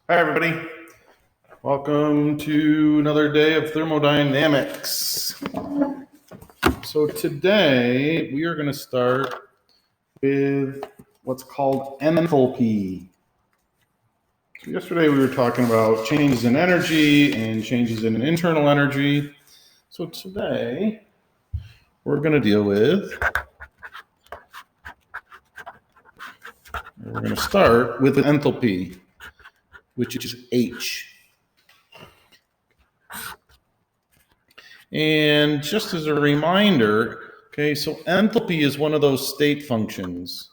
Hi, everybody. Welcome to another day of thermodynamics. So today we are going to start with what's called enthalpy. So yesterday we were talking about changes in energy and changes in internal energy. So today we're going to deal with, we're going to start with enthalpy, which is H. And just as a reminder, okay, so enthalpy is one of those state functions.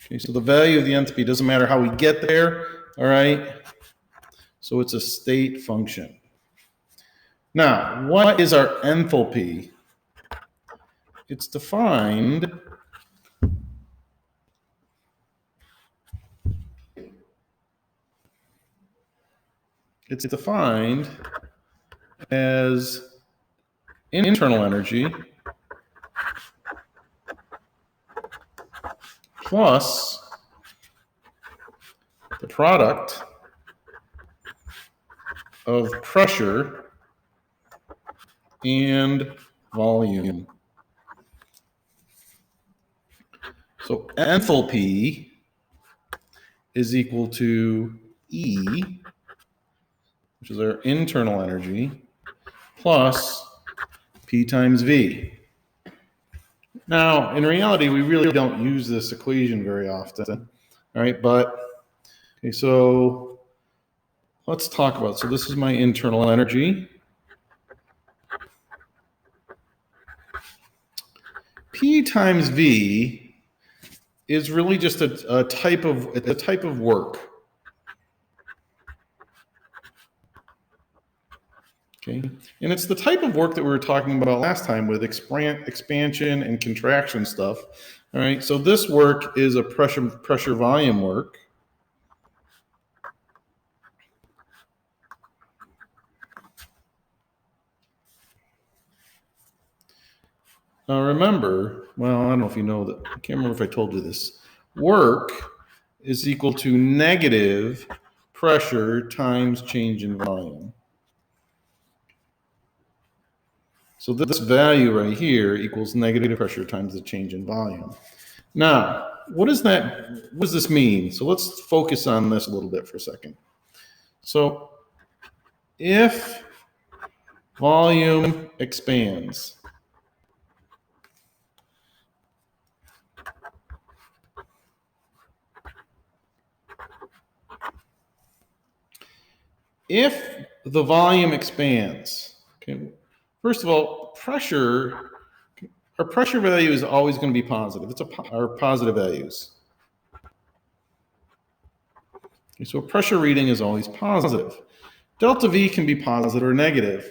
Okay, so the value of the enthalpy doesn't matter how we get there, all right? So it's a state function. Now, what is our enthalpy? It's defined as internal energy plus the product of pressure and volume. So enthalpy is equal to E, which is our internal energy, plus P times V. Now, in reality, we really don't use this equation very often, all right? But, okay, so let's talk about, so this is my internal energy. P times V is really just a type of work. Okay, and it's the type of work that we were talking about last time with expansion and contraction stuff. All right, so this work is a pressure volume work. Now remember, well, I don't know if you know that, I can't remember if I told you this. Work is equal to negative pressure times change in volume. So this value right here equals negative pressure times the change in volume. Now, what does this mean? So let's focus on this a little bit for a second. So if volume expands, if the volume expands, okay, first of all, our pressure value is always going to be positive. It's our positive values. Okay, so a pressure reading is always positive. Delta V can be positive or negative.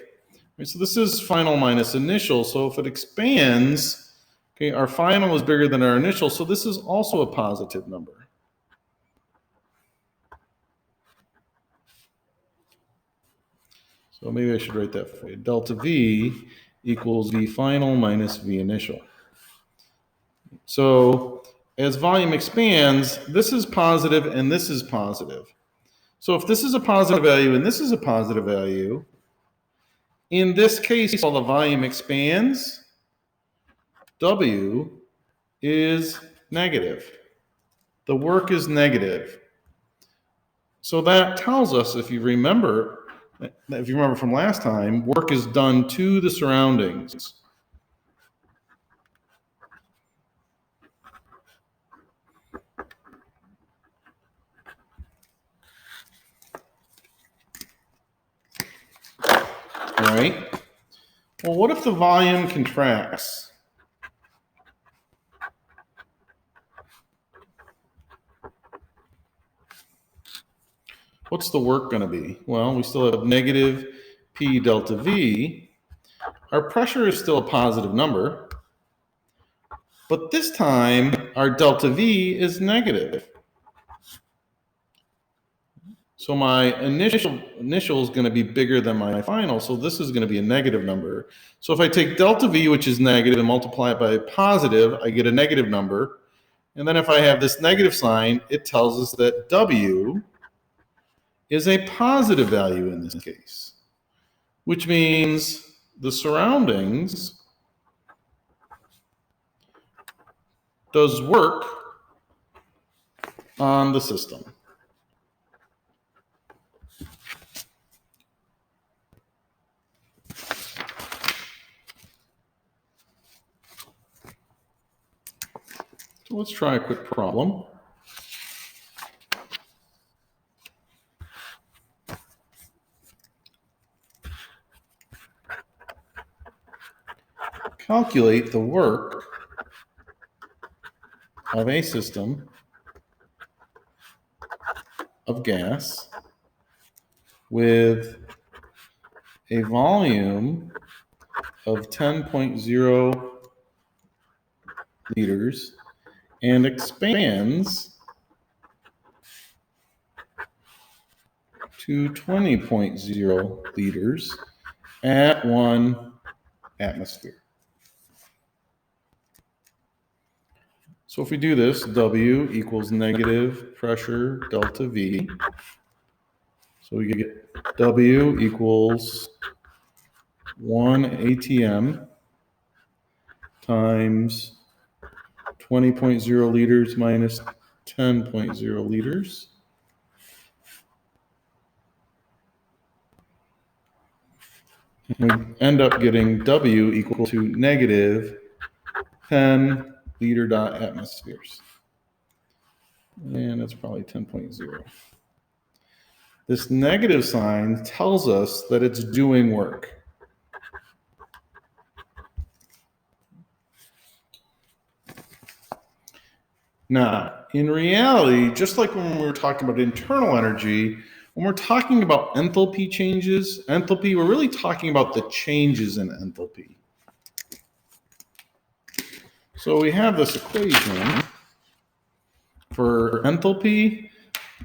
Right, so this is final minus initial. So if it expands, okay, our final is bigger than our initial. So this is also a positive number. So maybe I should write that for you. Delta V equals V final minus V initial. So as volume expands, this is positive and this is positive. So if this is a positive value and this is a positive value, in this case, while the volume expands, W is negative. The work is negative. So that tells us, if you remember from last time, work is done to the surroundings. All right. Well, what if the volume contracts? What's the work going to be? Well, we still have negative P delta V. Our pressure is still a positive number, but this time our delta V is negative. So my initial is going to be bigger than my final, so this is going to be a negative number. So if I take delta V, which is negative, and multiply it by a positive, I get a negative number. And then if I have this negative sign, it tells us that W is a positive value in this case, which means the surroundings does work on the system. So let's try a quick problem. Calculate the work of a system of gas with a volume of 10.0 liters and expands to 20.0 liters at 1 atmosphere. So if we do this, W equals negative pressure delta V. So we get W equals 1 ATM times 20.0 liters minus 10.0 liters. And we end up getting W equal to negative 10 liter dot atmospheres. And that's probably 10.0. This negative sign tells us that it's doing work. Now, in reality, just like when we were talking about internal energy, when we're talking about enthalpy changes, we're really talking about the changes in enthalpy. So we have this equation for enthalpy.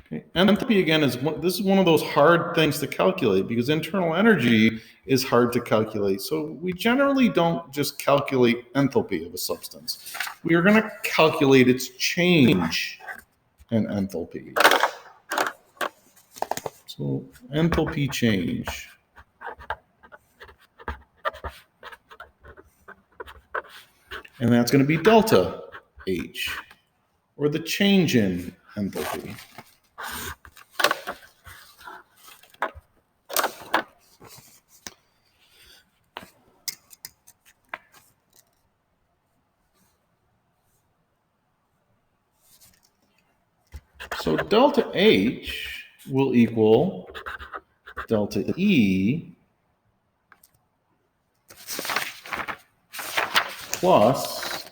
Okay. Enthalpy, again, this is one of those hard things to calculate because internal energy is hard to calculate. So we generally don't just calculate enthalpy of a substance. We are going to calculate its change in enthalpy. So enthalpy change. And that's going to be delta H, or the change in enthalpy. So delta H will equal delta E plus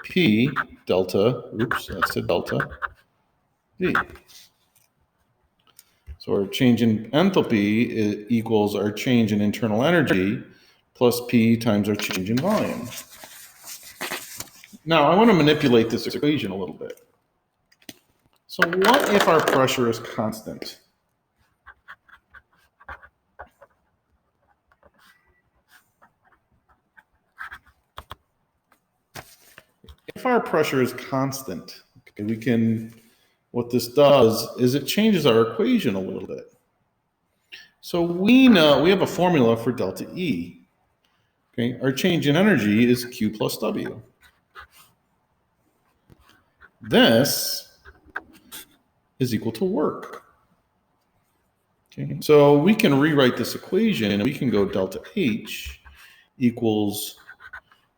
P delta, that's a delta V. So our change in enthalpy equals our change in internal energy plus P times our change in volume. Now I want to manipulate this equation a little bit. So what if our pressure is constant? If our pressure is constant, okay, what this does is it changes our equation a little bit. So we know, we have a formula for delta E. Okay, our change in energy is Q plus W. This is equal to work. Okay, so we can rewrite this equation and we can go delta H equals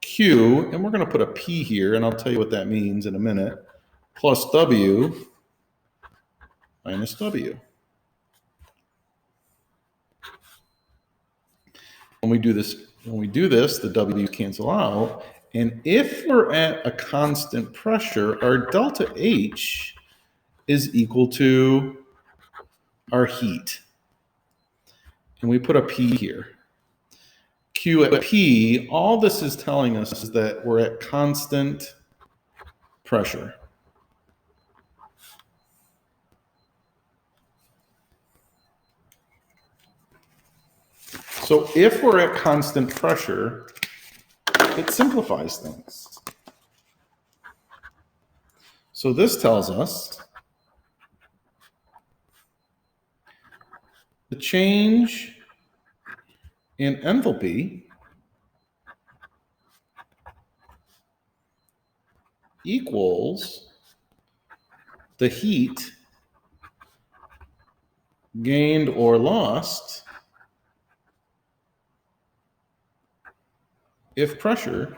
Q, and we're going to put a P here, and I'll tell you what that means in a minute, plus W minus W. When we do this, the W cancel out, and if we're at a constant pressure, our delta H is equal to our heat. And we put a P here. Q at P, all this is telling us is that we're at constant pressure. So if we're at constant pressure, it simplifies things. So this tells us the change in enthalpy equals the heat gained or lost if pressure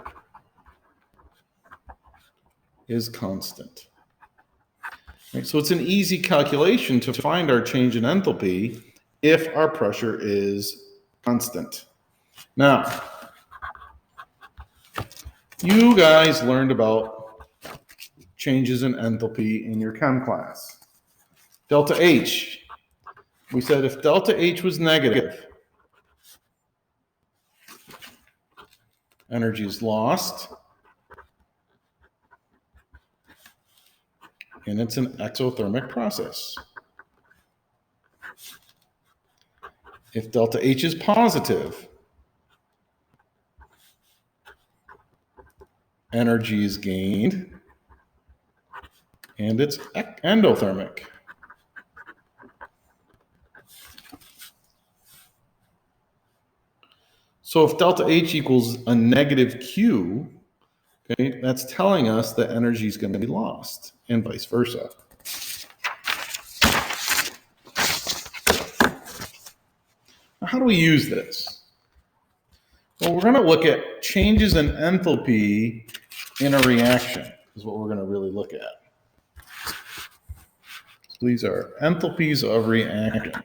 is constant. Right, so it's an easy calculation to find our change in enthalpy if our pressure is constant. Now, you guys learned about changes in enthalpy in your chem class. Delta H. We said if delta H was negative, energy is lost, and it's an exothermic process. If delta H is positive, energy is gained, and it's endothermic. So if delta H equals a negative Q, okay, that's telling us that energy is going to be lost, and vice versa. Now, how do we use this? Well, we're going to look at changes in enthalpy in a reaction, is what we're going to really look at. So these are enthalpies of reaction.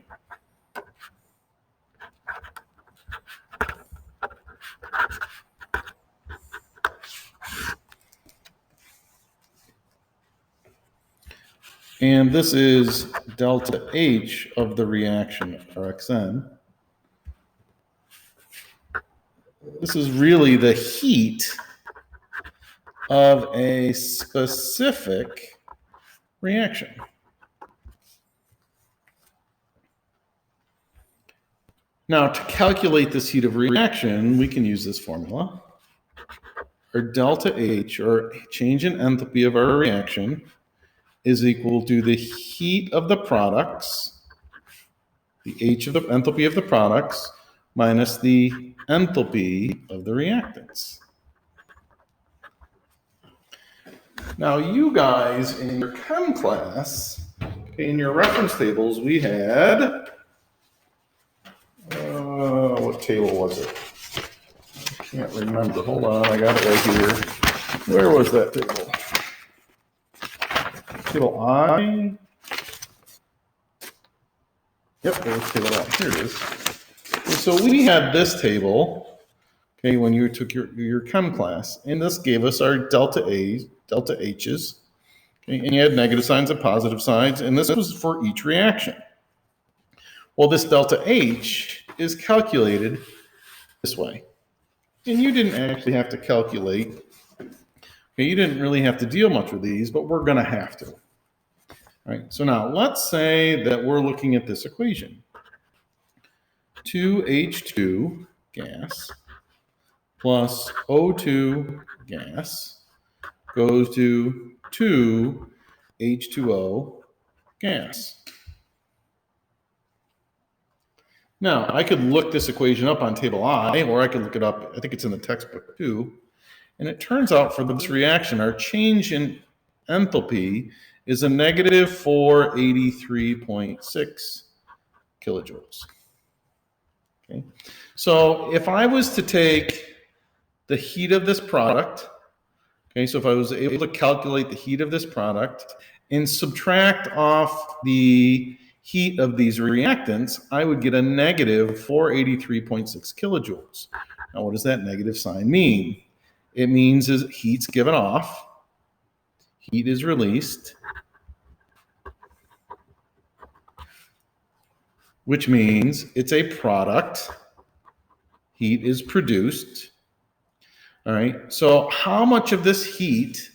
And this is delta H of the reaction, or Xn. This is really the heat of a specific reaction. Now, to calculate this heat of reaction, we can use this formula. Our delta H, or change in enthalpy of our reaction, is equal to the heat of the products, the H of the enthalpy of the products, minus the enthalpy of the reactants. Now, you guys in your chem class, in your reference tables, we had, what table was it? I can't remember. Hold on, I got it right here. Where was that table? Table I. Yep, there's table I. Here it is. And so we had this table, okay, when you took your chem class, and this gave us our delta A's, delta H's, okay, and you had negative signs and positive signs, and this was for each reaction. Well, this delta H is calculated this way. And you didn't actually have to calculate. Okay, you didn't really have to deal much with these, but we're going to have to. All right, so now let's say that we're looking at this equation. 2H2 gas plus O2 gas goes to 2H2O gas. Now, I could look this equation up on table I, or I could look it up, I think it's in the textbook too. And it turns out for this reaction, our change in enthalpy is a negative 483.6 kilojoules. Okay. So if I was to take the heat of this product, okay, so if I was able to calculate the heat of this product and subtract off the heat of these reactants, I would get a negative 483.6 kilojoules. Now, what does that negative sign mean? It means is heat's given off, heat is released, which means it's a product, heat is produced. All right, so how much of this heat,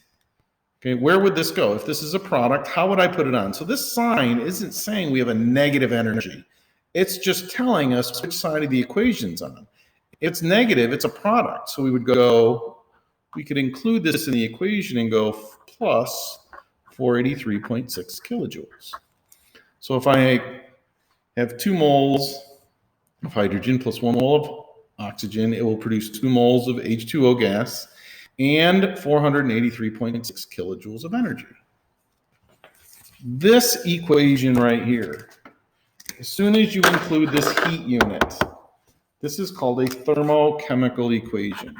okay, where would this go? If this is a product, how would I put it on? So this sign isn't saying we have a negative energy. It's just telling us which side of the equation's on. If it's negative, it's a product. So we would go, we could include this in the equation and go plus 483.6 kilojoules. So if I have 2 moles of hydrogen plus 1 mole of oxygen, it will produce 2 moles of H2O gas and 483.6 kilojoules of energy. This equation right here, as soon as you include this heat unit, this is called a thermochemical equation.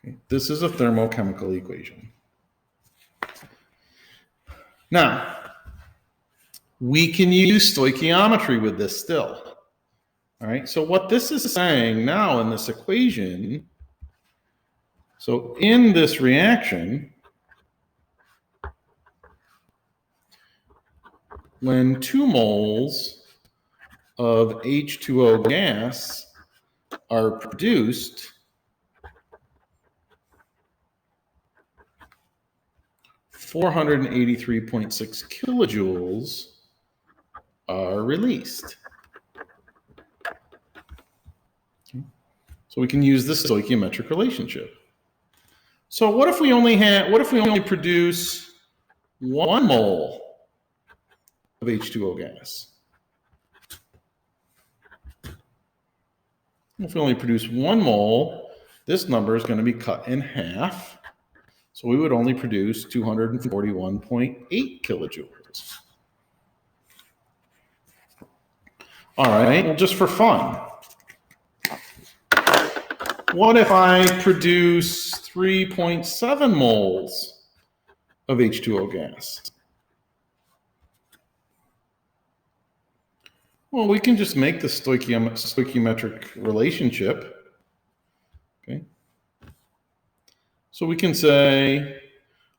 Okay, this is a thermochemical equation. Now, we can use stoichiometry with this still. All right, so what this is saying now in this equation, so in this reaction, when 2 moles of H2O gas are produced, 483.6 kilojoules are released. Okay. So we can use the stoichiometric relationship. So what if we only produce 1 mole of H2O gas? If we only produce 1 mole, this number is going to be cut in half. So we would only produce 241.8 kilojoules. All right, well, just for fun, what if I produce 3.7 moles of H2O gas? Well, we can just make the stoichiometric relationship. Okay. So we can say,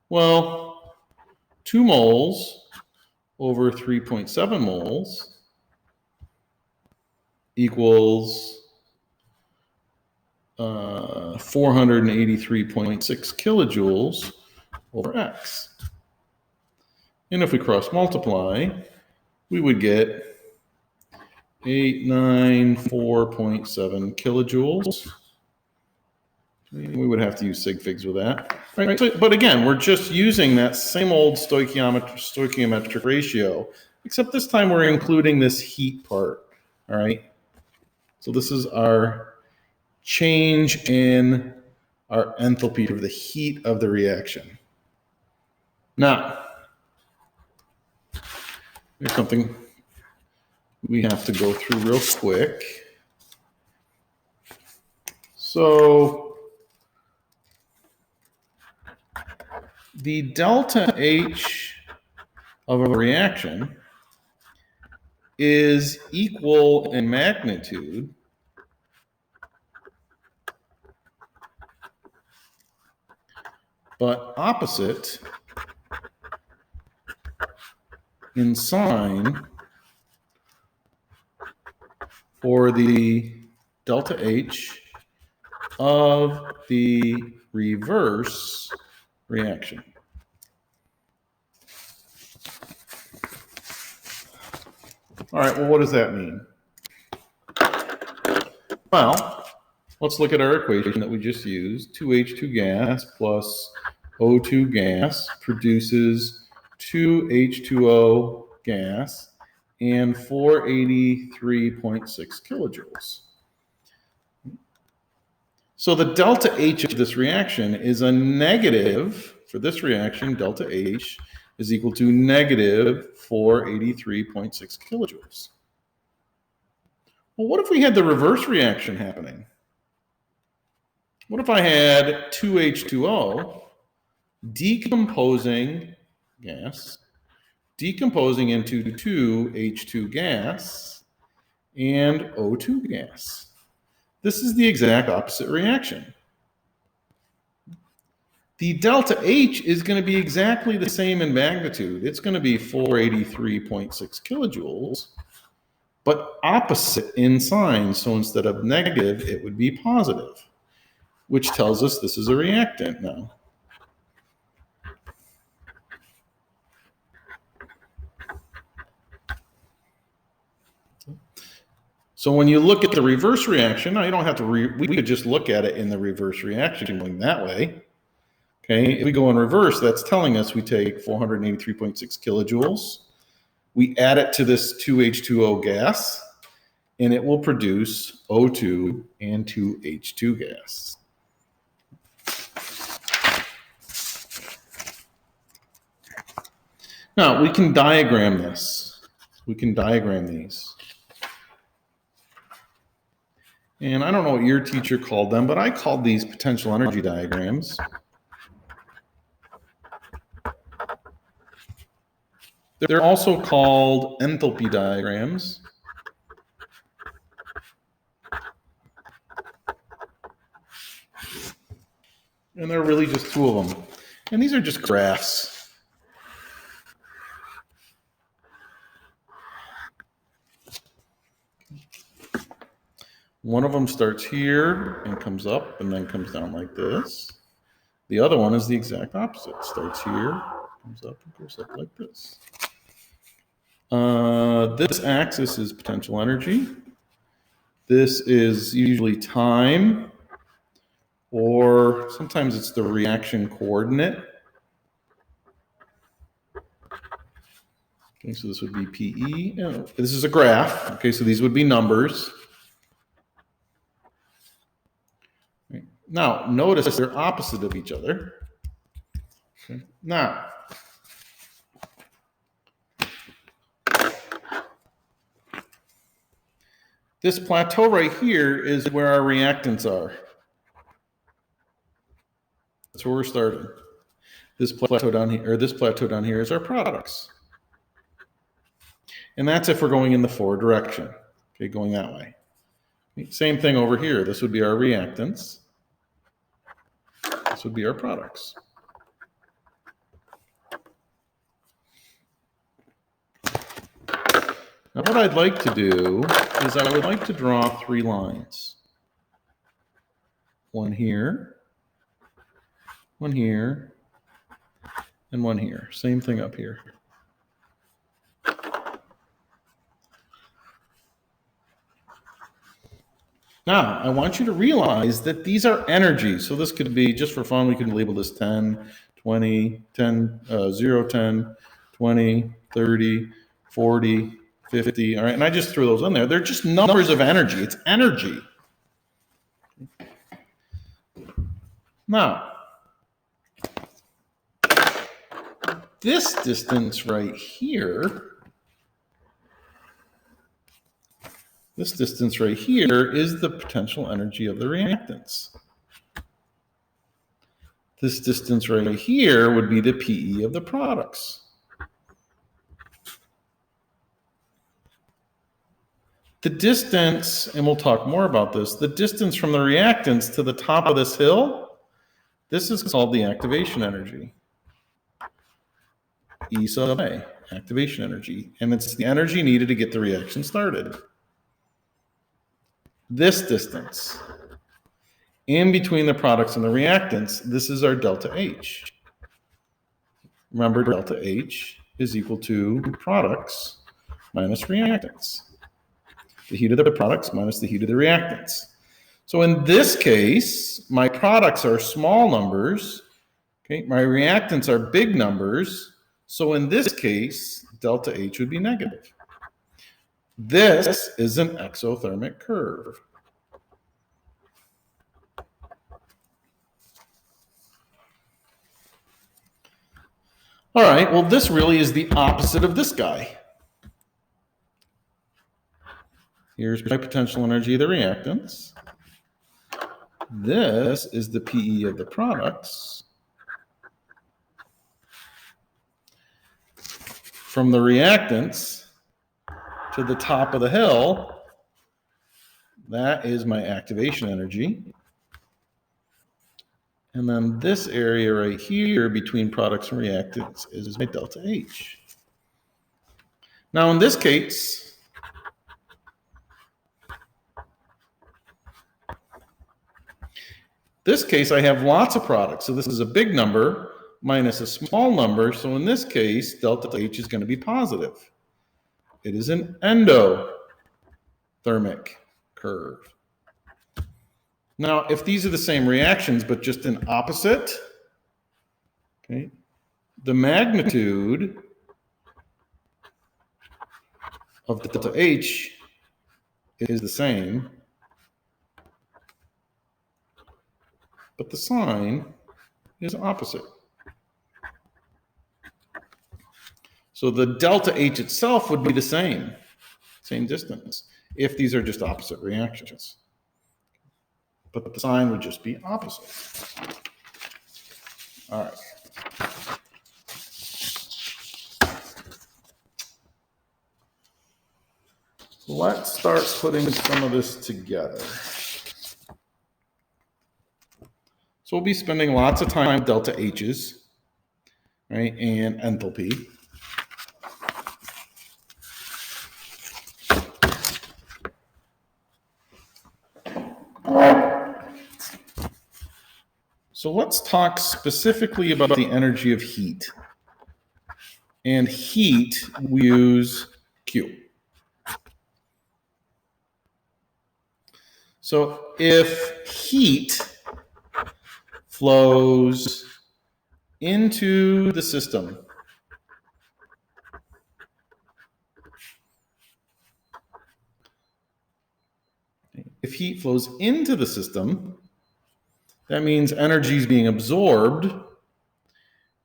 well, 2 moles over 3.7 moles equals 483.6 kilojoules over X. And if we cross multiply, we would get 894.7 kilojoules. We would have to use sig figs with that. Right? So, but again, we're just using that same old stoichiometric ratio, except this time we're including this heat part. All right. So this is our change in our enthalpy of the heat of the reaction. Now, here's something we have to go through real quick. So the delta H of a reaction is equal in magnitude but opposite in sign for the delta H of the reverse reaction. All right, well, what does that mean? Well, let's look at our equation that we just used. 2H2 gas plus O2 gas produces 2H2O gas and 483.6 kilojoules. So the delta H of this reaction is a negative, for this reaction, delta H is equal to negative 483.6 kilojoules. Well, what if we had the reverse reaction happening? What if I had 2H2O decomposing gas, decomposing into 2H2 gas and O2 gas? This is the exact opposite reaction. The delta H is going to be exactly the same in magnitude. It's going to be 483.6 kilojoules, but opposite in sign. So instead of negative, it would be positive, which tells us this is a reactant now. So when you look at the reverse reaction, now you don't have to, we could just look at it in the reverse reaction going that way. Okay, if we go in reverse, that's telling us we take 483.6 kilojoules, we add it to this 2H2O gas, and it will produce O2 and 2H2 gas. Now, we can diagram this. We can diagram these. And I don't know what your teacher called them, but I called these potential energy diagrams. They're also called enthalpy diagrams. And there are really just two of them. And these are just graphs. One of them starts here and comes up and then comes down like this. The other one is the exact opposite. It starts here, comes up, and goes up like this. This axis is potential energy. This is usually time, or sometimes it's the reaction coordinate. Okay, so this would be PE. Oh, this is a graph. Okay, so these would be numbers. Okay. Now, notice they're opposite of each other. Okay. Now, this plateau right here is where our reactants are. That's where we're starting. This plateau down here, or this plateau down here, is our products. And that's if we're going in the forward direction. Okay, going that way. Same thing over here. This would be our reactants. This would be our products. Now, what I'd like to do is I would like to draw 3 lines. One here, and one here. Same thing up here. Now, I want you to realize that these are energies. So this could be, just for fun, we can label this 10, 20, 10, 0, 10, 20, 30, 40, 50, all right, and I just threw those in there. They're just numbers of energy. It's energy. Now, this distance right here, is the potential energy of the reactants. This distance right here would be the PE of the products. The distance, and we'll talk more about this, the distance from the reactants to the top of this hill, this is called the activation energy. E sub A, activation energy. And it's the energy needed to get the reaction started. This distance in between the products and the reactants, this is our delta H. Remember, delta H is equal to products minus reactants. The heat of the products minus the heat of the reactants. So in this case, my products are small numbers. Okay, my reactants are big numbers. So in this case, delta H would be negative. This is an exothermic curve. All right, well, this really is the opposite of this guy. Here's my potential energy of the reactants. This is the PE of the products. From the reactants to the top of the hill, that is my activation energy. And then this area right here between products and reactants is my delta H. Now in this case, I have lots of products. So this is a big number minus a small number. So in this case, delta H is going to be positive. It is an endo. thermic curve. Now, if these are the same reactions, but just in opposite, okay, the magnitude of delta H is the same, but the sign is opposite. So the delta H itself would be the same distance, if these are just opposite reactions. But the sign would just be opposite. All right. Let's start putting some of this together. So we'll be spending lots of time with delta H's, right, and enthalpy. So let's talk specifically about the energy of heat. And heat, we use Q. So if heat flows into the system, that means energy is being absorbed.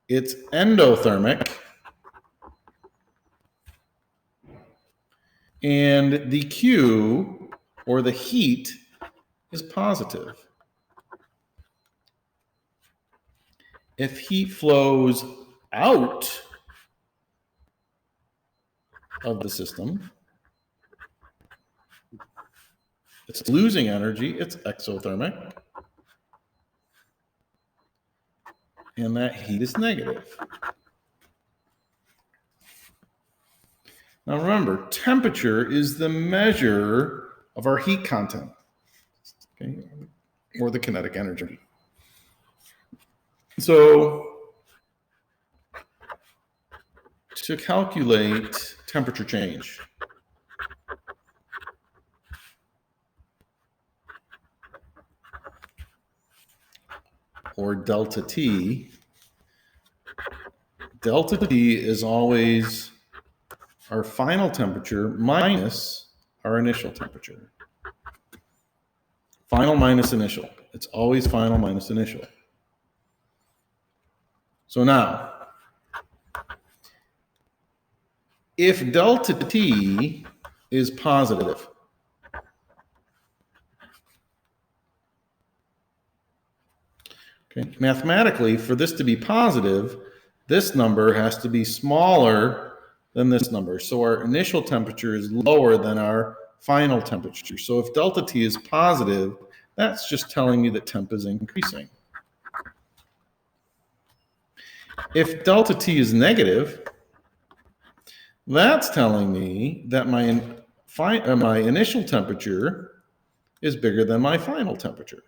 It's endothermic. And the Q, or the heat, is positive. If heat flows out of the system, it's losing energy, it's exothermic. And that heat is negative. Now remember, temperature is the measure of our heat content, okay, or the kinetic energy. So to calculate temperature change, or delta T is always our final temperature minus our initial temperature. Final minus initial. It's always final minus initial. So now, if delta T is positive, okay, mathematically, for this to be positive, this number has to be smaller than this number. So our initial temperature is lower than our final temperature. So if delta T is positive, that's just telling me that temp is increasing. If delta T is negative, that's telling me that my initial temperature is bigger than my final temperature.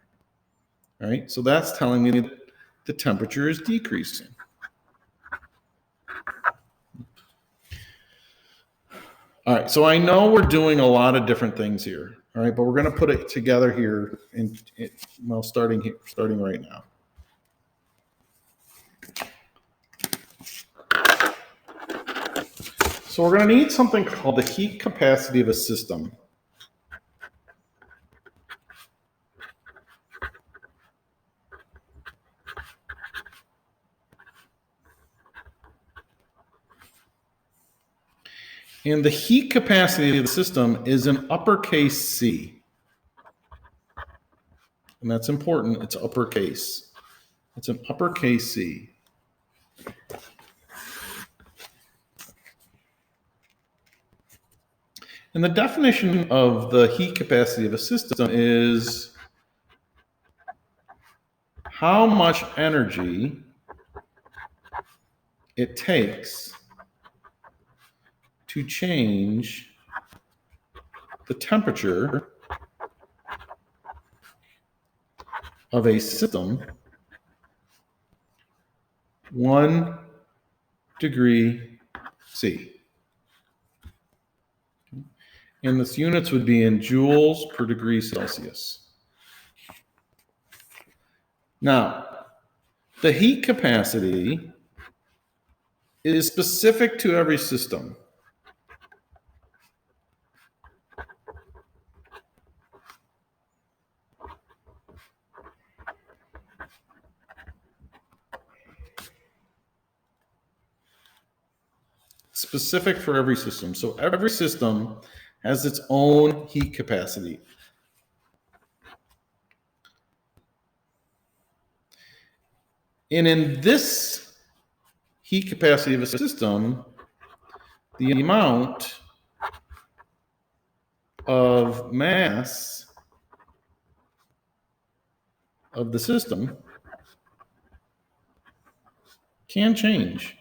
All right, so that's telling me that the temperature is decreasing. All right, so I know we're doing a lot of different things here, all right, but we're going to put it together here, starting right now. So we're going to need something called the heat capacity of a system. And the heat capacity of the system is an uppercase C. And that's important. It's uppercase. It's an uppercase C. And the definition of the heat capacity of a system is how much energy it takes to change the temperature of a system 1 degree C. And this units would be in joules per degree Celsius. Now, the heat capacity is specific to every system. Specific for every system. So every system has its own heat capacity. And in this heat capacity of a system, the amount of mass of the system can change.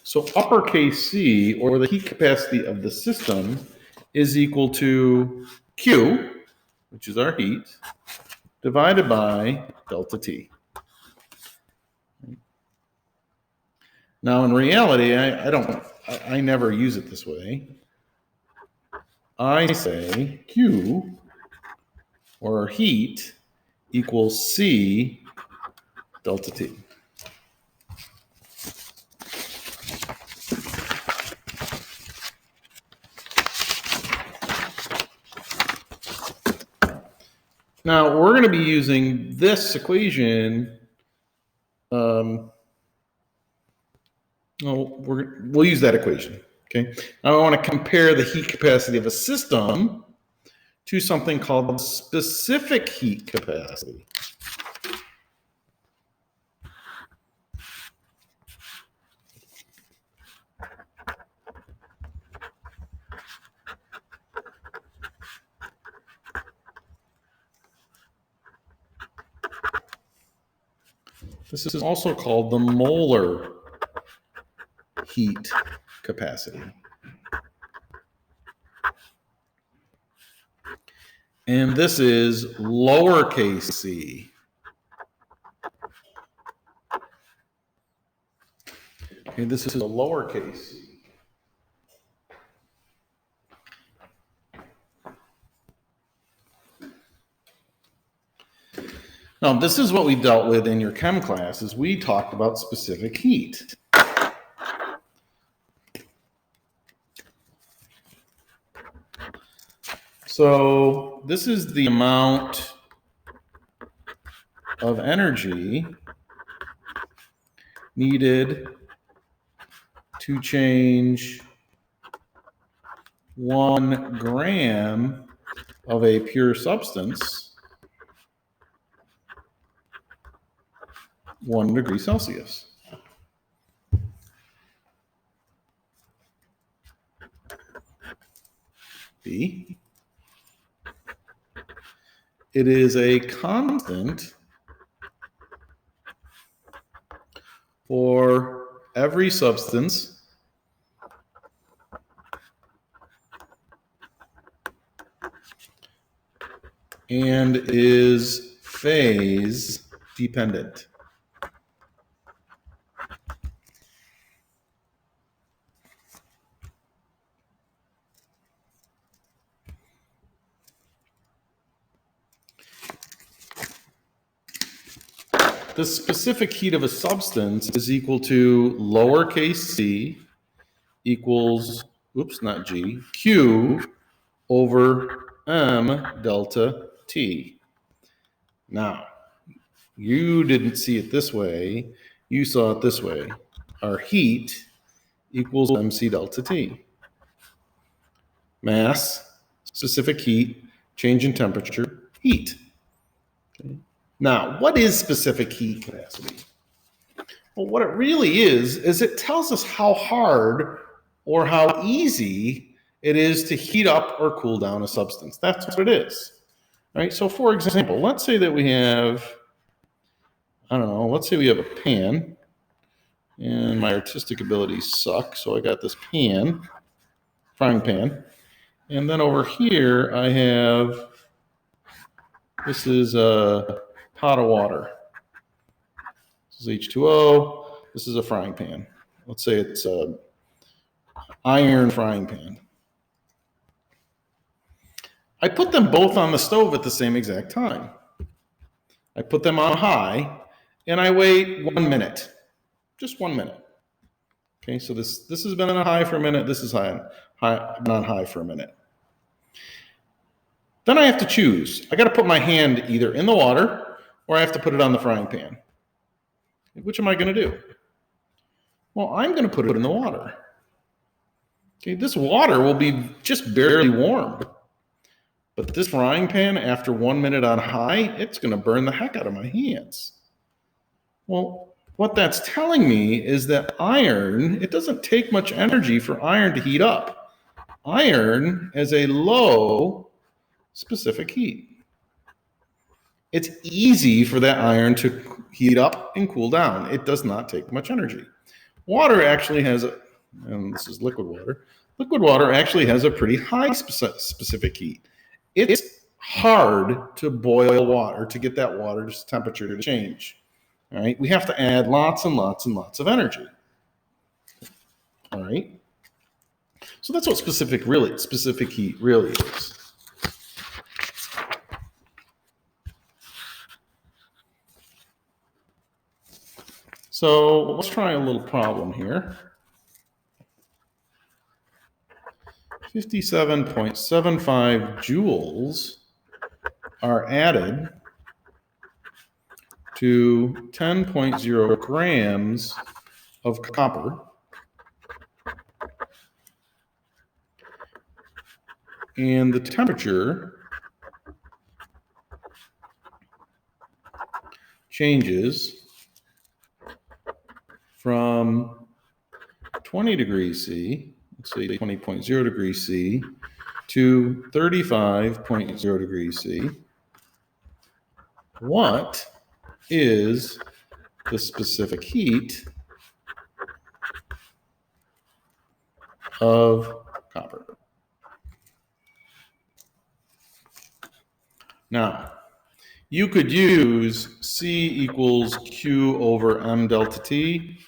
So uppercase C, or the heat capacity of the system, is equal to Q, which is our heat, divided by delta T. Now, in reality, I never use it this way. I say Q, or heat, equals C delta T. Now, we're going to be using this equation. We'll use that equation. Okay. Now, I want to compare the heat capacity of a system to something called the specific heat capacity. This is also called the molar heat capacity. And this is lowercase c. Okay, this is a lowercase c. Now, this is what we dealt with in your chem class, is we talked about specific heat. So this is the amount of energy needed to change 1 gram of a pure substance 1 degree Celsius. B. It is a constant for every substance and is phase dependent. The specific heat of a substance is equal to lowercase c equals, oops, not G, Q over M delta T. Now, you didn't see it this way. You saw it this way. Our heat equals MC delta T. Mass, specific heat, change in temperature, heat. Okay. Now, what is specific heat capacity? Well, what it really is it tells us how hard or how easy it is to heat up or cool down a substance. That's what it is. All right, so for example, let's say that we have, let's say we have a pan, and my artistic abilities suck, so I got this pan, frying pan, and then over here I have, this is a pot of water. This is H2O. This is a frying pan. Let's say it's an iron frying pan. I put them both on the stove at the same exact time. I put them on high, and I wait 1 minute, just 1 minute. Okay, so this has been on high for a minute. This is been on high for a minute. Then I have to choose. I got to put my hand either in the water or I have to put it on the frying pan. Which am I going to do? Well, I'm going to put it in the water. Okay, this water will be just barely warm. But this frying pan, after 1 minute on high, it's going to burn the heck out of my hands. Well, what that's telling me is that iron, it doesn't take much energy for iron to heat up. Iron has a low specific heat. It's easy for that iron to heat up and cool down. It does not take much energy. Water actually has and this is liquid water. Liquid water actually has a pretty high specific heat. It's hard to boil water, to get that water's temperature to change. All right, we have to add lots and lots and lots of energy. All right, so that's what specific heat really is. So let's try a little problem here. 57.75 joules are added to 10.0 grams of copper and the temperature changes from 20 degrees C, let's say 20.0 degrees C, to 35.0 degrees C. What is the specific heat of copper? Now, you could use C equals Q over M delta T.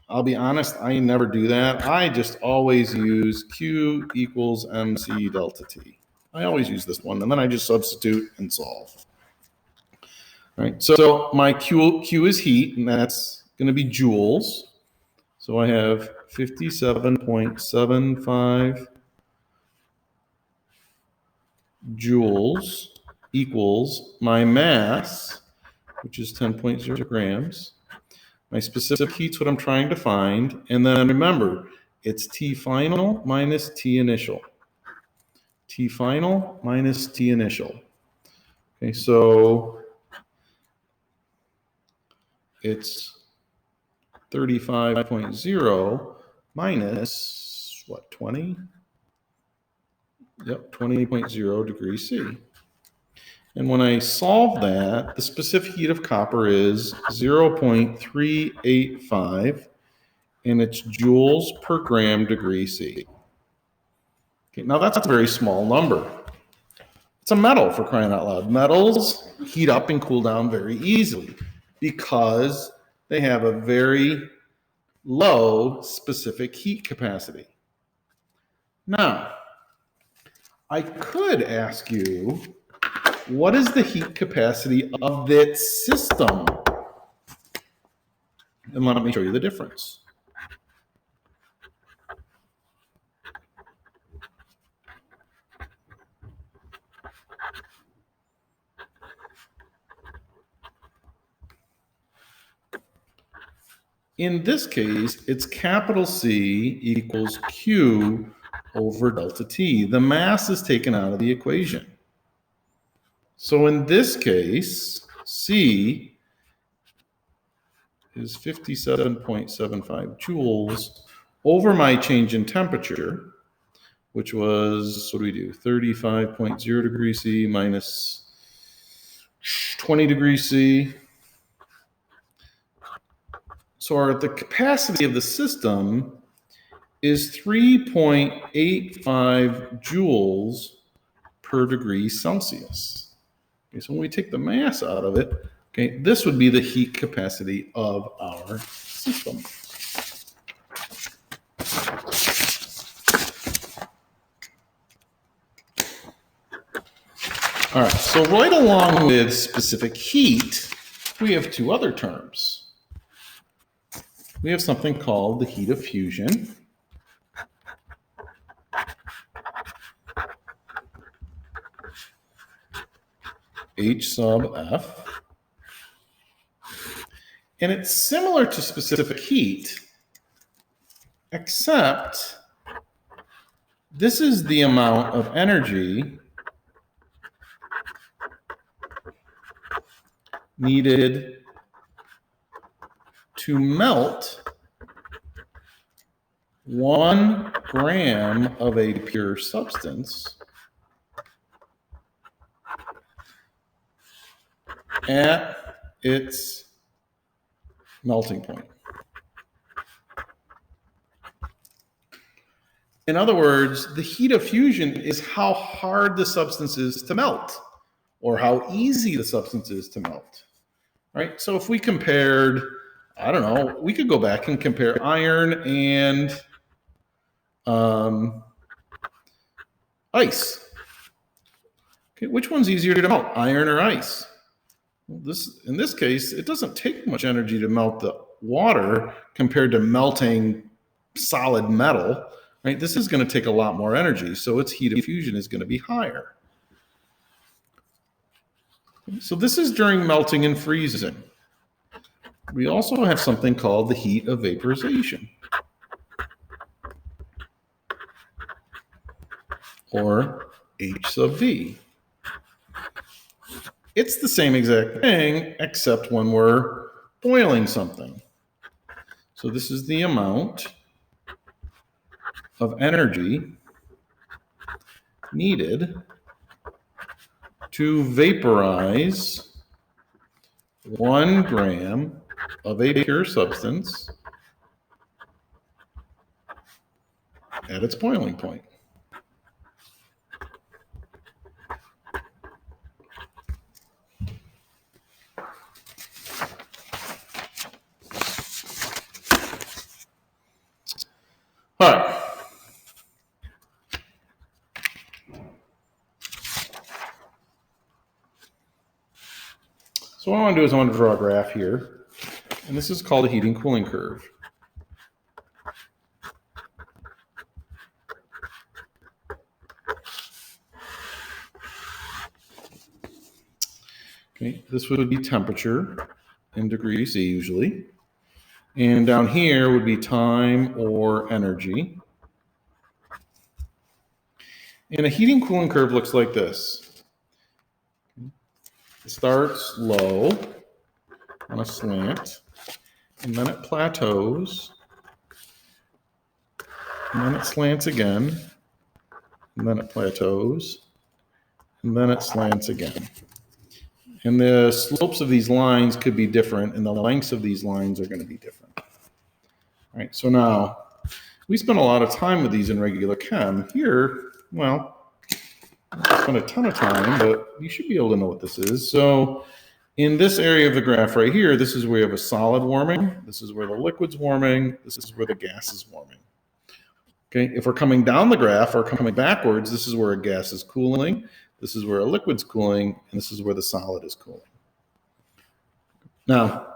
I'll be honest, I never do that. I just always use Q equals MC delta T. I always use this one, and then I just substitute and solve. All right, so my Q is heat, and that's going to be joules. So I have 57.75 joules equals my mass, which is 10.0 grams. My specific heat's what I'm trying to find. And then remember, it's T final minus T initial. T final minus T initial. Okay, so it's 35.0 minus, what, 20? Yep, 20.0 degrees C. And when I solve that, the specific heat of copper is 0.385, and it's joules per gram degree C. Okay, now that's a very small number. It's a metal, for crying out loud. Metals heat up and cool down very easily because they have a very low specific heat capacity. Now, I could ask you, what is the heat capacity of that system? And let me show you the difference. In this case, it's capital C equals Q over delta T. The mass is taken out of the equation. So in this case, C is 57.75 joules over my change in temperature, which was, what do we do, 35.0 degrees C minus 20 degrees C. So the capacity of the system is 3.85 joules per degree Celsius. Okay, so when we take the mass out of it, Okay, this would be the heat capacity of our system. All right, so right along with specific heat, we have two other terms. We have something called the heat of fusion. H sub F. And it's similar to specific heat, except this is the amount of energy needed to melt 1 gram of a pure substance at its melting point. In other words, the heat of fusion is how hard the substance is to melt, or how easy the substance is to melt. Right? So if we compared, I don't know, we could go back and compare iron and ice. Okay, which one's easier to melt, iron or ice? Well, in this case, it doesn't take much energy to melt the water compared to melting solid metal. Right? This is going to take a lot more energy, so its heat of fusion is going to be higher. So this is during melting and freezing. We also have something called the heat of vaporization, or H sub V. It's the same exact thing, except when we're boiling something. So this is the amount of energy needed to vaporize 1 gram of a pure substance at its boiling point. All right. So what I want to do is I want to draw a graph here, and this is called a heating cooling curve. Okay, this would be temperature in degrees C usually. And down here would be time or energy. And a heating cooling curve looks like this. It starts low on a slant, and then it plateaus, and then it slants again, and then it plateaus, and then it slants again. And the slopes of these lines could be different, and the lengths of these lines are going to be different. All right, so now we spend a lot of time with these in regular chem. Here, well, I spend a ton of time, but you should be able to know what this is. So in this area of the graph right here, this is where you have a solid warming. This is where the liquid's warming. This is where the gas is warming. Okay, if we're coming down the graph or coming backwards, this is where a gas is cooling. This is where a liquid's cooling, and this is where the solid is cooling. Now,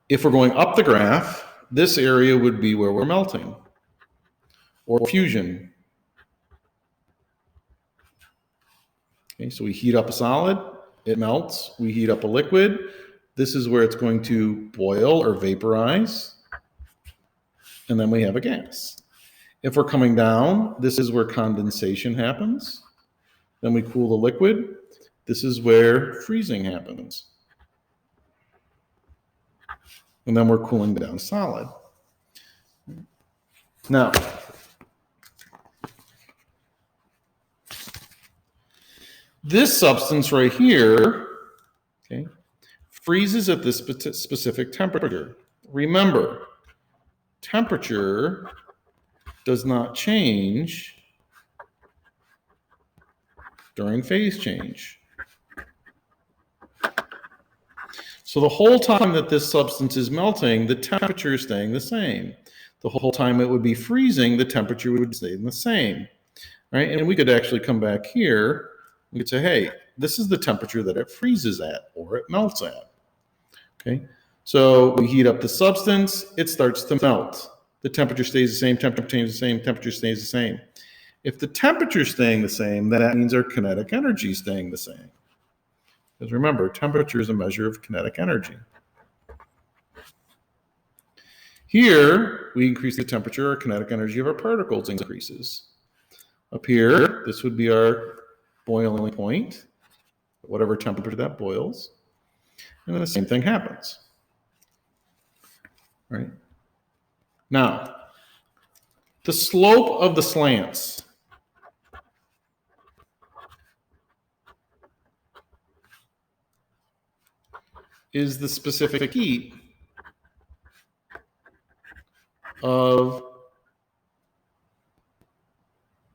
if we're going up the graph, this area would be where we're melting, or fusion. Okay, so we heat up a solid, it melts. We heat up a liquid. This is where it's going to boil or vaporize, and then we have a gas. If we're coming down, this is where condensation happens. Then we cool the liquid. This is where freezing happens. And then we're cooling down solid. Now, this substance right here, okay, freezes at this specific temperature. Remember, temperature does not change during phase change. So the whole time that this substance is melting, the temperature is staying the same. The whole time it would be freezing, the temperature would stay the same, right? And we could actually come back here, we could say, hey, this is the temperature that it freezes at or it melts at, okay? So we heat up the substance, it starts to melt. The temperature stays the same, temperature changes the same, temperature stays the same. If the temperature is staying the same, then that means our kinetic energy is staying the same. Because remember, temperature is a measure of kinetic energy. Here, we increase the temperature, our kinetic energy of our particles increases. Up here, this would be our boiling point, whatever temperature that boils. And then the same thing happens. Right? Now, the slope of the slants is the specific heat of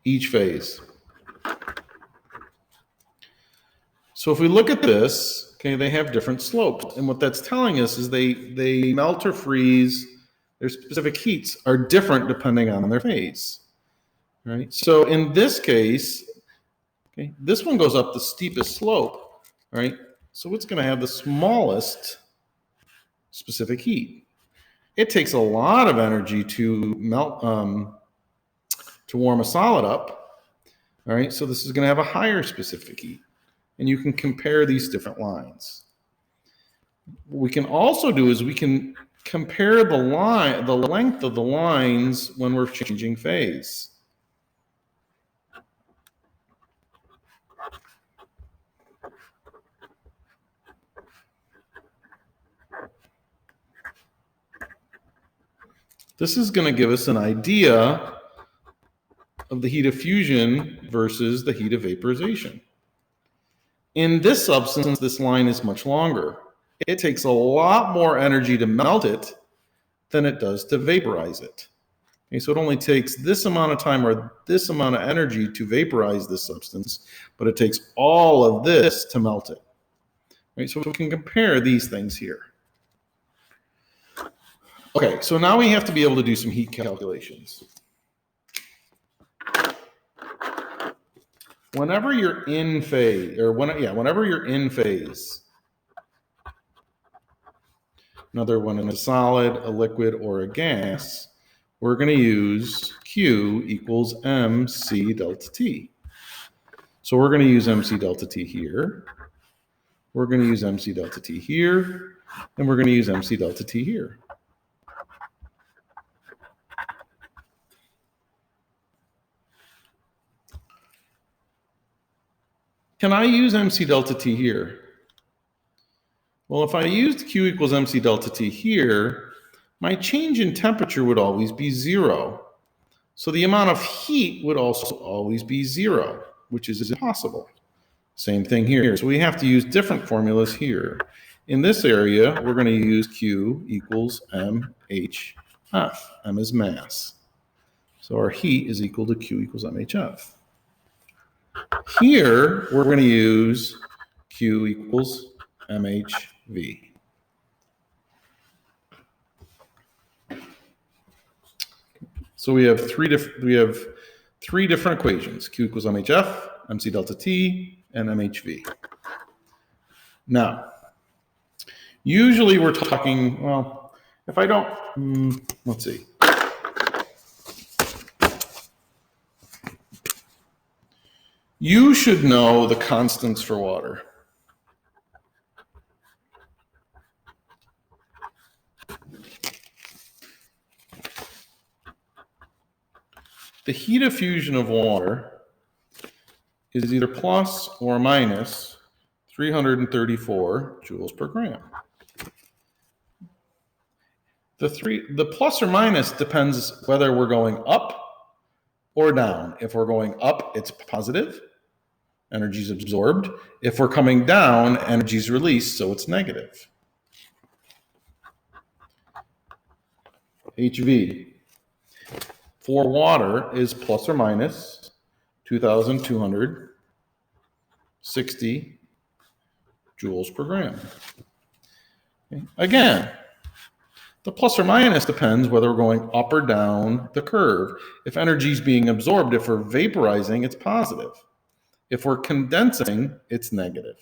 each phase. So if we look at this, okay, they have different slopes. And what that's telling us is they melt or freeze, their specific heats are different depending on their phase. Right? So in this case, okay, this one goes up the steepest slope, right? So it's going to have the smallest specific heat. It takes a lot of energy to melt, to warm a solid up, all right? So this is going to have a higher specific heat, and you can compare these different lines. What we can also do is we can compare the length of the lines when we're changing phase. This is going to give us an idea of the heat of fusion versus the heat of vaporization. In this substance, this line is much longer. It takes a lot more energy to melt it than it does to vaporize it. Okay, so it only takes this amount of time or this amount of energy to vaporize this substance, but it takes all of this to melt it. Right, so we can compare these things here. Okay, so now we have to be able to do some heat calculations. Whenever you're in phase, whenever you're in phase, another one in a solid, a liquid, or a gas, we're going to use Q equals mc delta T. So we're going to use mc delta T here. We're going to use mc delta T here. And we're going to use mc delta T here. Can I use mc delta T here? Well, if I used Q equals mc delta T here, my change in temperature would always be 0. So the amount of heat would also always be 0, which is impossible. Same thing here. So we have to use different formulas here. In this area, we're going to use Q equals MHF. M is mass. So our heat is equal to Q equals MHF. Here, we're going to use Q equals MHV. So we have three different equations: Q equals MHF, MC delta T, and MHV. Now, usually we're talking, well, if I don't, let's see. You should know the constants for water. The heat of fusion of water is either plus or minus 334 joules per gram. The plus or minus depends whether we're going up or down. If we're going up, it's positive, energy is absorbed. If we're coming down, energy is released, so it's negative. HV for water is plus or minus 2,260 joules per gram. Okay. Again, the plus or minus depends whether we're going up or down the curve. If energy is being absorbed, if we're vaporizing, it's positive. If we're condensing, it's negative.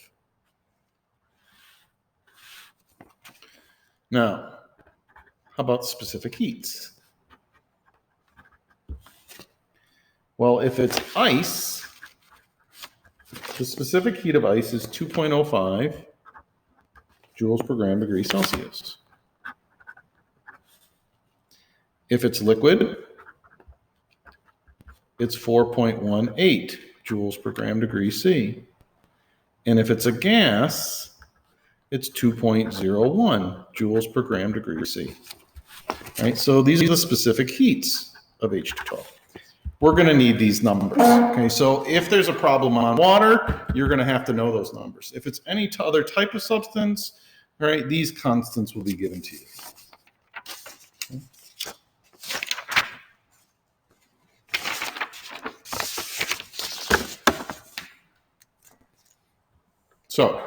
Now, how about specific heats? Well, if it's ice, the specific heat of ice is 2.05 joules per gram degree Celsius. If it's liquid, it's 4.18 joules per gram degree C. And if it's a gas, it's 2.01 joules per gram degree C. All right, so these are the specific heats of H2O. We're going to need these numbers. Okay, so if there's a problem on water, you're going to have to know those numbers. If it's any other type of substance, all right, these constants will be given to you. Okay. So,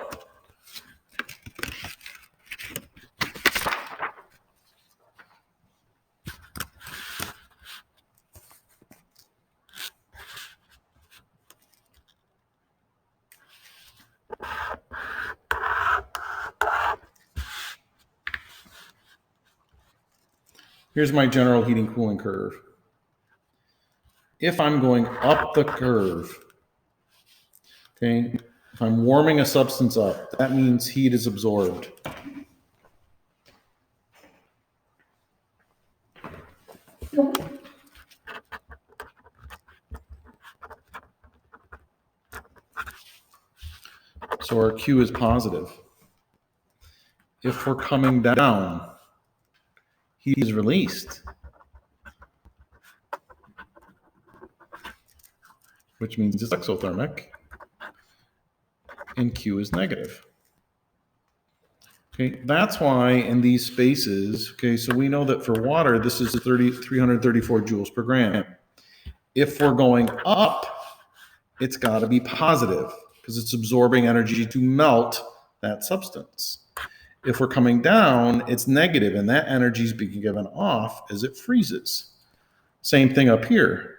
here's my general heating cooling curve. If I'm going up the curve, okay, if I'm warming a substance up, that means heat is absorbed. So our Q is positive. If we're coming down, heat is released, which means it's exothermic, and Q is negative. Okay, that's why in these spaces, okay, so we know that for water, this is 334 joules per gram. If we're going up, it's got to be positive because it's absorbing energy to melt that substance. If we're coming down, it's negative, and that energy is being given off as it freezes. Same thing up here.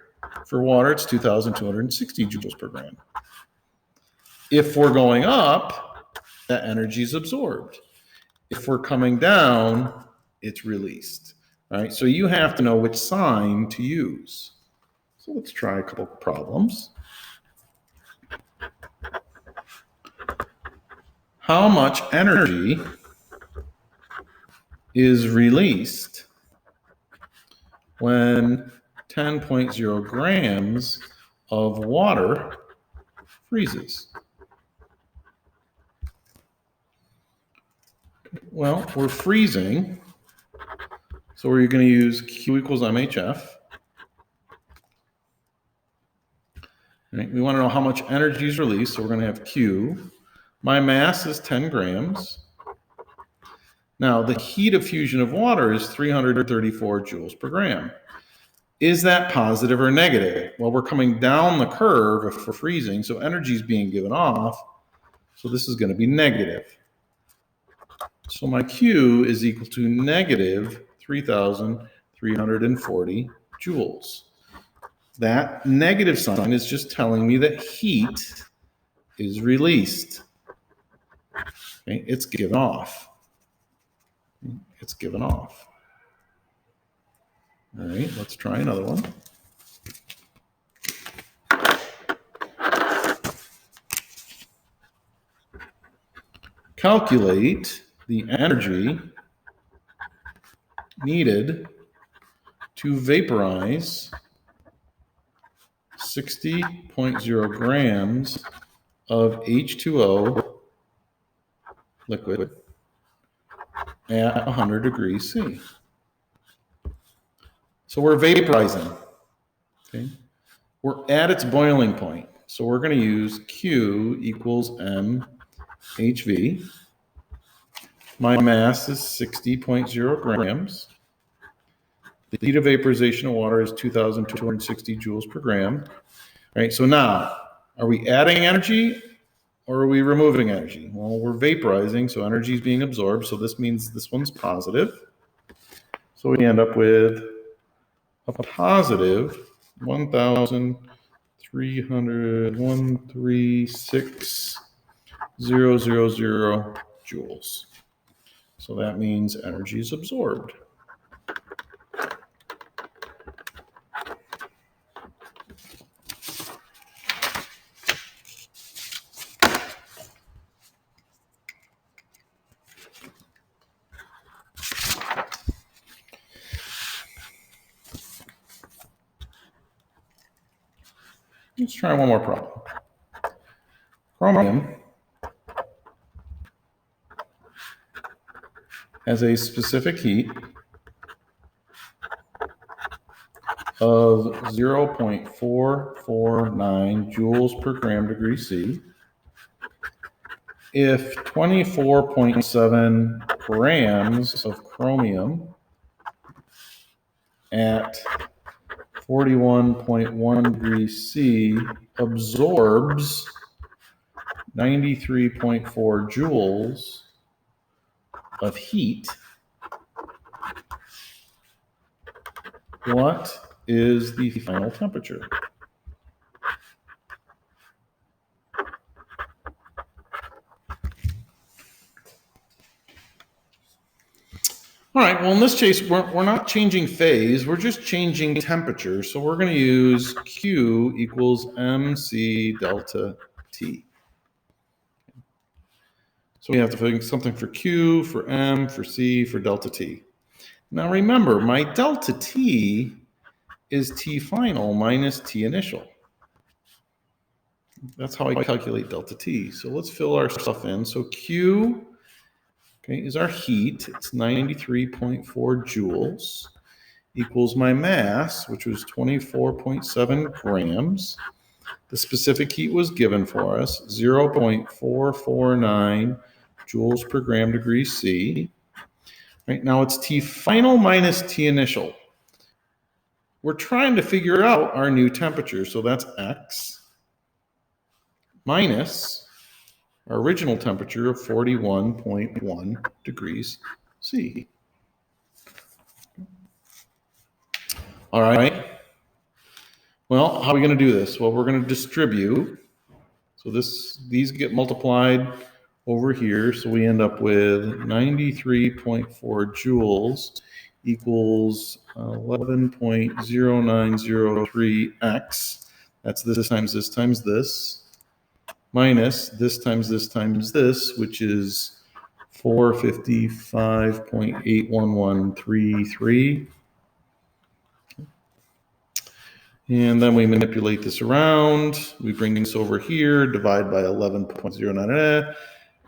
For water, it's 2,260 joules per gram. If we're going up, that energy is absorbed. If we're coming down, it's released. All right, so you have to know which sign to use. So let's try a couple problems. How much energy is released when 10.0 grams of water freezes? Well, we're freezing, so we're going to use Q equals MHF. Right? We want to know how much energy is released, so we're going to have Q. My mass is 10 grams. Now, the heat of fusion of water is 334 joules per gram. Is that positive or negative? Well, we're coming down the curve if we're freezing, so energy is being given off, so this is going to be negative. So my Q is equal to negative 3,340 joules. That negative sign is just telling me that heat is released. Okay, it's given off. It's given off. All right, let's try another one. Calculate the energy needed to vaporize 60.0 grams of H2O liquid at 100 degrees C. So we're vaporizing. Okay? We're at its boiling point. So we're going to use Q equals mHV. My mass is 60.0 grams. The heat of vaporization of water is 2,260 joules per gram. All right, so now, are we adding energy or are we removing energy? Well, we're vaporizing, so energy is being absorbed, so this means this one's positive. So we end up with a positive 1,336,000 joules. So that means energy is absorbed. Let's try one more problem. Chromium has a specific heat of 0.449 joules per gram degree C. If 24.7 grams of chromium at 41.1 degrees C absorbs 93.4 joules of heat, what is the final temperature? All right, well, in this case, we're not changing phase, we're just changing temperature. So we're going to use Q equals MC delta T. So we have to think something for Q, for M, for C, for delta T. Now remember, my delta T is T final minus T initial. That's how I calculate delta T. So let's fill our stuff in. So Q, okay, is our heat. It's 93.4 joules equals my mass, which was 24.7 grams. The specific heat was given for us, 0.449 joules per gram degree C. Right now it's T final minus T initial. We're trying to figure out our new temperature. So that's X minus our original temperature of 41.1 degrees C. All right. Well, how are we going to do this? Well, we're going to distribute. So these get multiplied over here. So we end up with 93.4 joules equals 11.0903x. That's this times this times this, minus this times this times this, which is 455.81133. And then we manipulate this around. We bring this over here, divide by 11.09,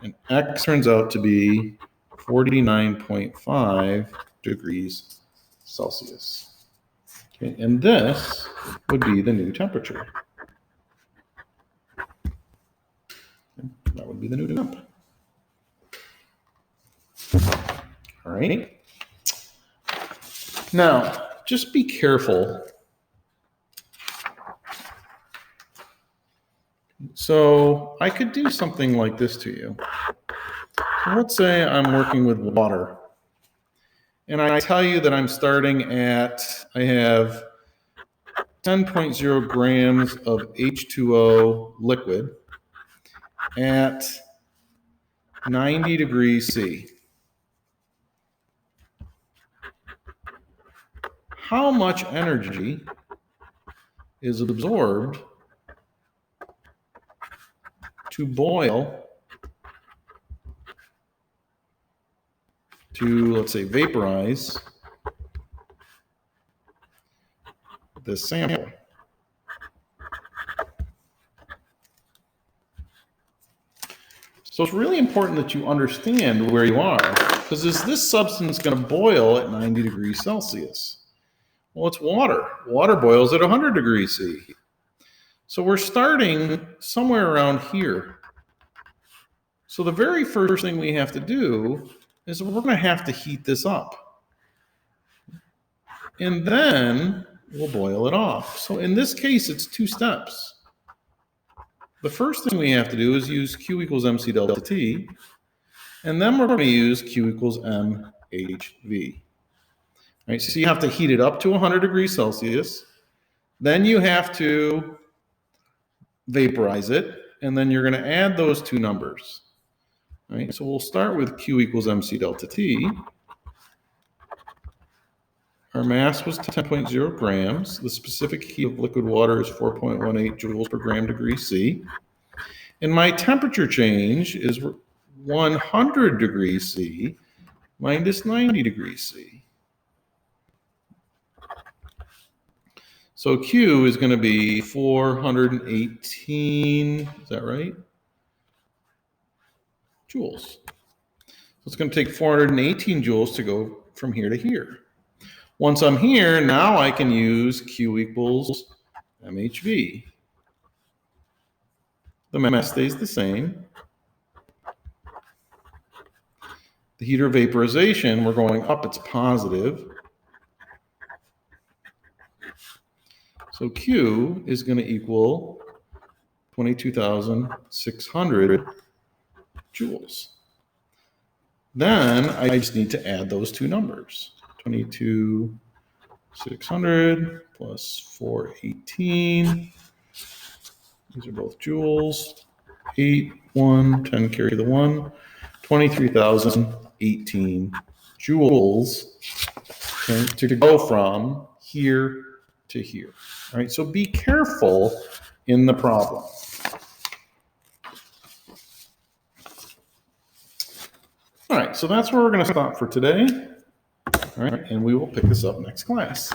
and X turns out to be 49.5 degrees Celsius. Okay, and this would be the new temperature. That would be the new temp. All right. Now, just be careful. So I could do something like this to you. So let's say I'm working with water. And I tell you that I'm starting at, I have 10.0 grams of H2O liquid at 90 degrees C. How much energy is absorbed to boil to, let's say, vaporize this sample? So it's really important that you understand where you are, because is this substance going to boil at 90 degrees Celsius? Well, it's water. Water boils at 100 degrees C. So we're starting somewhere around here. So the very first thing we have to do is we're going to have to heat this up. And then we'll boil it off. So in this case, it's two steps. the first thing we have to do is use Q equals MC delta T, and then we're going to use Q equals MHV. Right, so you have to heat it up to 100 degrees Celsius, then you have to vaporize it, and then you're going to add those two numbers. Right, so we'll start with Q equals MC delta T. Our mass was 10.0 grams. The specific heat of liquid water is 4.18 joules per gram degree C. And my temperature change is 100 degrees C minus 90 degrees C. So Q is going to be 418, is that right? Joules. So it's going to take 418 joules to go from here to here. Once I'm here, now I can use Q equals MHV. The mass stays the same. The heat or vaporization, we're going up, it's positive. So Q is going to equal 22,600 joules. Then I just need to add those two numbers. 22,600 plus 418. These are both joules. 8, 1, 10 carry the 1. 23,018 joules, okay, to go from here to here. All right, so be careful in the problem. All right, so that's where we're going to stop for today. All right, and we will pick this up next class.